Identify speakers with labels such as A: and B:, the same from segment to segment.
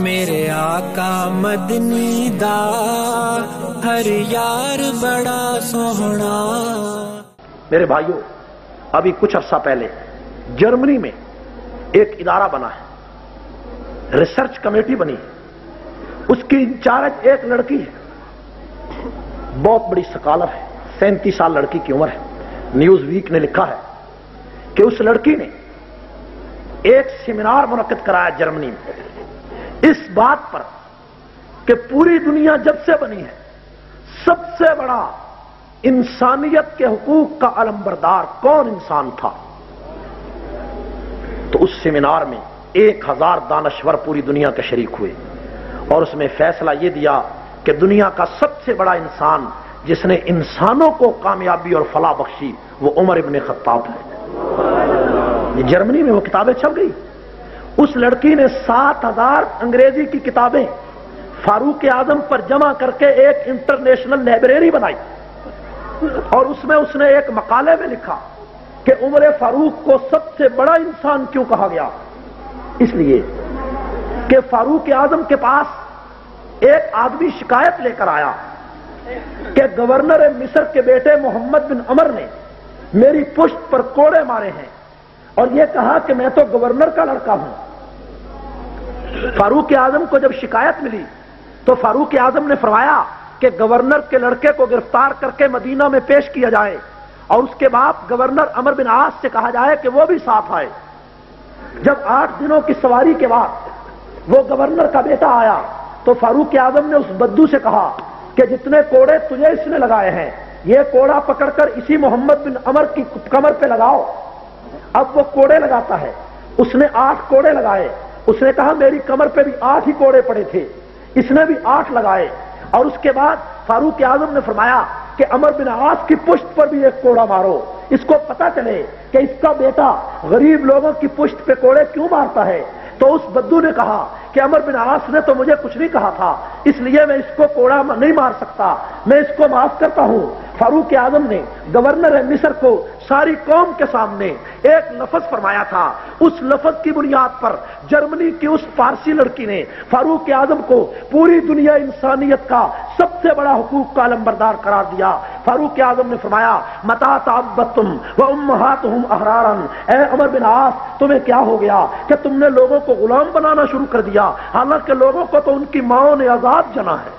A: میرے آقا مدنی دا ہر یار بڑا سوہنا۔
B: میرے بھائیوں، ابھی کچھ عرصہ پہلے جرمنی میں ایک ادارہ بنا ہے، ریسرچ کمیٹی بنی، اس کی انچارج ایک لڑکی ہے، بہت بڑی سکالر ہے، 37 سال لڑکی کی عمر ہے۔ نیوز ویک نے لکھا ہے کہ اس لڑکی نے ایک سیمینار منعقد کرایا جرمنی میں اس بات پر کہ پوری دنیا جب سے بنی ہے سب سے بڑا انسانیت کے حقوق کا علمبردار کون انسان تھا۔ تو اس سیمینار میں 1000 دانشور پوری دنیا کے شریک ہوئے اور اس میں فیصلہ یہ دیا کہ دنیا کا سب سے بڑا انسان جس نے انسانوں کو کامیابی اور فلاح بخشی وہ عمر ابن خطاب ہے۔ یہ جرمنی میں وہ کتابیں چھپ گئی۔ اس لڑکی نے 7000 انگریزی کی کتابیں فاروق اعظم پر جمع کر کے ایک انٹرنیشنل لائبریری بنائی اور اس میں اس نے ایک مقالے میں لکھا کہ عمر فاروق کو سب سے بڑا انسان کیوں کہا گیا۔ اس لیے کہ فاروق اعظم کے پاس ایک آدمی شکایت لے کر آیا کہ گورنر مصر کے بیٹے محمد بن عمر نے میری پشت پر کوڑے مارے ہیں اور یہ کہا کہ میں تو گورنر کا لڑکا ہوں۔ فاروق اعظم کو جب شکایت ملی تو فاروق اعظم نے فرمایا کہ گورنر کے لڑکے کو گرفتار کر کے مدینہ میں پیش کیا جائے اور اس کے بعد گورنر عمر بن عاص سے کہا جائے کہ وہ بھی ساتھ آئے۔ جب 8 دنوں کی سواری کے بعد وہ گورنر کا بیٹا آیا تو فاروق اعظم نے اس بدو سے کہا کہ جتنے کوڑے تجھے اس نے لگائے ہیں یہ کوڑا پکڑ کر اسی محمد بن عمر کی کمر پہ لگاؤ۔ اب وہ کوڑے لگاتا ہے، اس نے 8 کوڑے لگائے، اس نے کہا میری کمر پہ بھی 8 ہی کوڑے پڑے تھے، اس نے بھی 8 لگائے اور اس کے بعد فاروق اعظم نے فرمایا کہ عمر بن عاص کی پشت پر بھی ایک کوڑا مارو، اس کو پتا چلے کہ اس کا بیٹا غریب لوگوں کی پشت پہ کوڑے کیوں مارتا ہے۔ تو اس بدو نے کہا کہ عمر بن عاص نے تو مجھے کچھ نہیں کہا تھا اس لیے میں اس کو کوڑا نہیں مار سکتا، میں اس کو معاف کرتا ہوں۔ فاروق اعظم نے گورنر مصر کو ساری قوم کے سامنے ایک لفظ فرمایا تھا، اس لفظ کی بنیاد پر جرمنی کی اس فارسی لڑکی نے فاروق اعظم کو پوری دنیا انسانیت کا سب سے بڑا حقوق کا علمبردار قرار دیا۔ فاروق اعظم نے فرمایا متا تعبدتم وامہاتہم احرارا، اے عمر بن عاص تمہیں کیا ہو گیا کہ تم نے لوگوں کو غلام بنانا شروع کر دیا، حالانکہ لوگوں کو تو ان کی ماؤں نے آزاد جنا ہے۔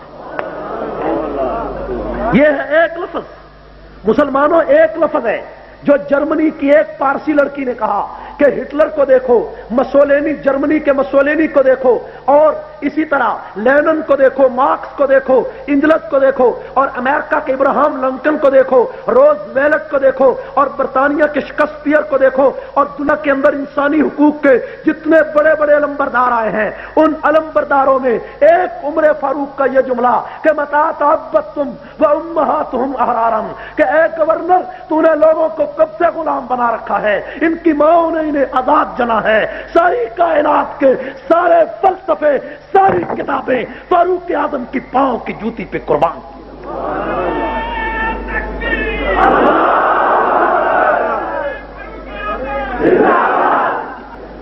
B: یہ ہے ایک لفظ، مسلمانوں ایک لفظ ہے جو جرمنی کی ایک پارسی لڑکی نے کہا کہ ہٹلر کو دیکھو، مسولینی جرمنی کے مسولینی کو دیکھو اور اسی طرح لینن کو دیکھو، مارکس کو دیکھو، انجلس کو دیکھو اور امریکہ کے ابراہم لنکن کو دیکھو، روز ویلٹ کو دیکھو اور برطانیہ کے شکسپیئر کو دیکھو اور دنیا کے اندر انسانی حقوق کے جتنے بڑے بڑے علمبردار آئے ہیں ان علمبرداروں میں ایک عمر فاروق کا یہ جملہ کہ متا تعبدتم وامہاتہم احرارا، کہ اے گورنر تو نے لوگوں کو کب سے غلام بنا رکھا ہے، ان کی ماؤں نے انہیں آزاد جنا ہے۔ ساری کائنات کے سارے فلسفے، ساری کتابیں فاروق اعظم کی پاؤں کی جوتی پہ قربان کی۔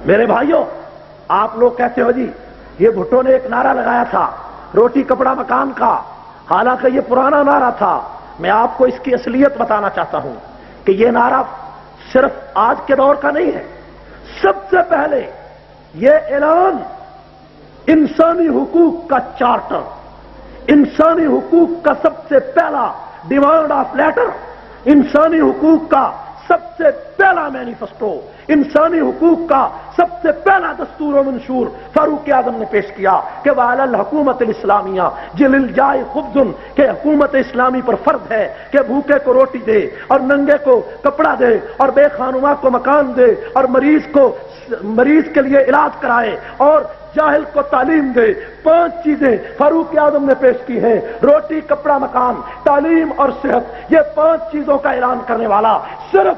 B: میرے بھائیوں، آپ لوگ کہتے ہو جی یہ بھٹو نے ایک نعرہ لگایا تھا روٹی کپڑا مکان کا، حالانکہ یہ پرانا نعرہ تھا۔ میں آپ کو اس کی اصلیت بتانا چاہتا ہوں کہ یہ نعرہ صرف آج کے دور کا نہیں ہے، سب سے پہلے یہ اعلان انسانی حقوق کا چارٹر، انسانی حقوق کا سب سے پہلا ڈیمانڈ آف لیٹر، انسانی حقوق کا سب سے پہلا مینیفیسٹو، انسانی حقوق کا سب سے پہلا دستور و منشور فاروق اعظم نے پیش کیا کہ وعلی الحکومت الاسلامیہ للجائع خبز، کہ حکومت اسلامی پر فرض ہے کہ بھوکے کو روٹی دے اور ننگے کو کپڑا دے اور بے خانماں کو مکان دے اور مریض کے لیے علاج کرائے اور جاہل کو تعلیم دے۔ 5 چیزیں فاروق اعظم نے پیش کی ہیں، روٹی کپڑا مکان تعلیم اور صحت، یہ 5 چیزوں کا اعلان کرنے والا صرف